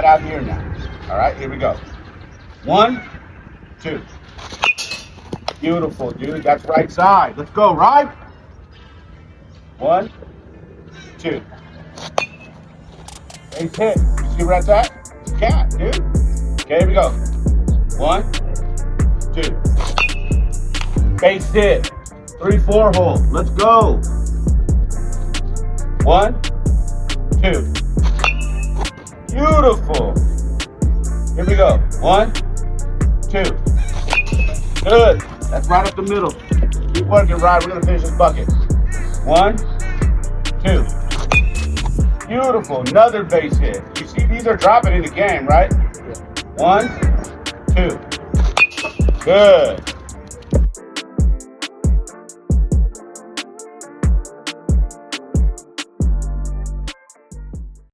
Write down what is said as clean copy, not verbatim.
out here now. All right, here we go. 1, 2. Beautiful, dude. That's right side. Let's go, right? 1, 2. Base hit. You see where that's at? It's a cat, dude. Okay, here we go. 1, 2. Base hit. 3-4 hole. Let's go. 1, 2. Beautiful. Here we go. 1, 2. Good. That's right up the middle. Keep working, Ryan. We're going to finish this bucket. 1, 2. Beautiful. Another base hit. You see, these are dropping in the game, right? 1, 2. Good.